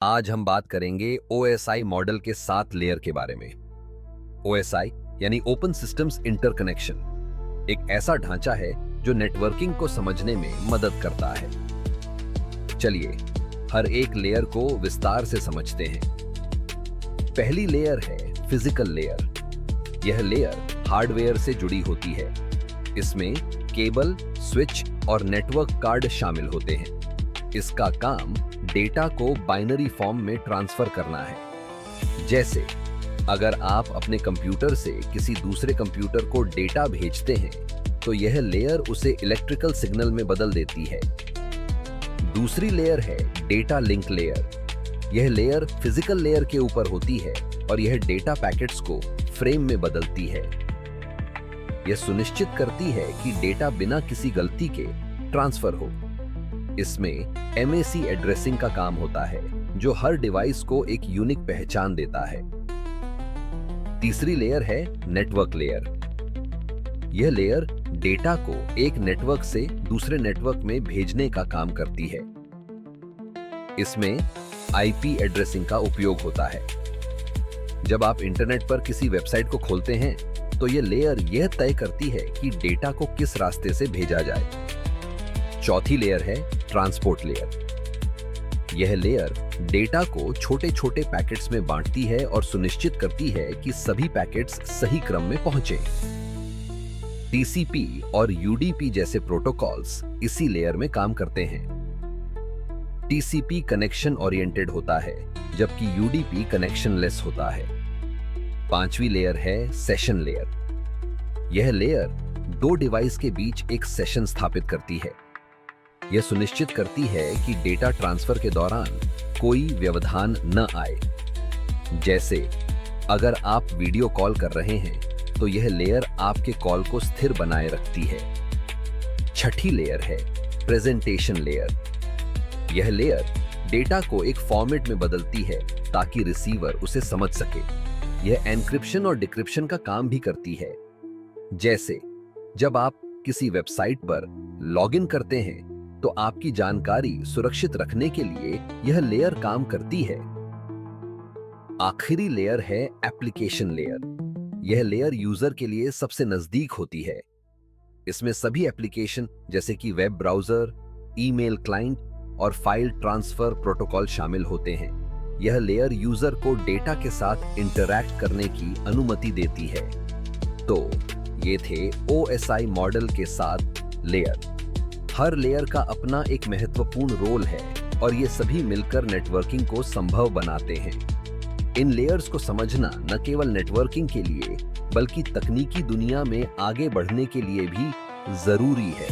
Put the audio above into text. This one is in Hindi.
आज हम बात करेंगे OSI मॉडल के 7 लेयर के बारे में। OSI यानी ओपन सिस्टम्स इंटरकनेक्शन एक ऐसा ढांचा है जो नेटवर्किंग को समझने में मदद करता है। चलिए हर एक लेयर को विस्तार से समझते हैं। पहली लेयर है फिजिकल लेयर। यह लेयर हार्डवेयर से जुड़ी होती है। इसमें केबल, स्विच और नेटवर्क कार्ड शामिल होते हैं। इसका काम डेटा को बाइनरी फॉर्म में ट्रांसफर करना है। जैसे अगर आप अपने कंप्यूटर से किसी दूसरे कंप्यूटर को डेटा भेजते हैं तो यह लेयर उसे इलेक्ट्रिकल सिग्नल में बदल देती है। दूसरी लेयर है डेटा लिंक लेयर। यह लेयर फिजिकल लेयर के ऊपर होती है और यह डेटा पैकेट्स को फ्रेम में बदलती है। यह सुनिश्चित करती है कि डेटा बिना किसी गलती के ट्रांसफर हो। इसमें MAC एड्रेसिंग का काम होता है जो हर डिवाइस को एक यूनिक पहचान देता है। तीसरी लेयर है नेटवर्क लेयर। यह लेयर डेटा को एक नेटवर्क से दूसरे नेटवर्क में भेजने का काम करती है। इसमें IP एड्रेसिंग का उपयोग होता है। जब आप इंटरनेट पर किसी वेबसाइट को खोलते हैं तो यह लेयर यह तय करती है कि डेटा को किस रास्ते से भेजा जाए। चौथी लेयर है ट्रांसपोर्ट लेयर। यह लेयर डेटा को छोटे छोटे पैकेट्स में बांटती है और सुनिश्चित करती है कि सभी पैकेट्स सही क्रम में पहुंचे। TCP और UDP जैसे प्रोटोकॉल्स इसी लेयर में काम करते हैं। TCP कनेक्शन ओरिएंटेड होता है जबकि UDP कनेक्शनलेस होता है। पांचवी लेयर है सेशन लेयर। यह लेयर दो डिवाइस के बीच एक सेशन स्थापित करती है। यह सुनिश्चित करती है कि डेटा ट्रांसफर के दौरान कोई व्यवधान न आए। जैसे अगर आप वीडियो कॉल कर रहे हैं तो यह लेयर आपके कॉल को स्थिर बनाए रखती है। छठी लेयर है प्रेजेंटेशन लेयर। यह लेयर डेटा को एक फॉर्मेट में बदलती है ताकि रिसीवर उसे समझ सके। यह एन्क्रिप्शन और डिक्रिप्शन का काम भी करती है। जैसे जब आप किसी वेबसाइट पर लॉगिन करते हैं तो आपकी जानकारी सुरक्षित रखने के लिए यह लेयर काम करती है। आखिरी लेयर है एप्लीकेशन लेयर। यह लेयर यूजर के लिए सबसे नजदीक होती है। इसमें सभी एप्लीकेशन जैसे कि वेब ब्राउजर, ईमेल क्लाइंट और फाइल ट्रांसफर प्रोटोकॉल शामिल होते हैं। यह लेयर यूजर को डेटा के साथ इंटरैक्ट करने की अनुमति देती है। तो ये थे OSI मॉडल के 7 लेयर। हर लेयर का अपना एक महत्वपूर्ण रोल है और ये सभी मिलकर नेटवर्किंग को संभव बनाते हैं। इन लेयर्स को समझना न केवल नेटवर्किंग के लिए बल्कि तकनीकी दुनिया में आगे बढ़ने के लिए भी जरूरी है।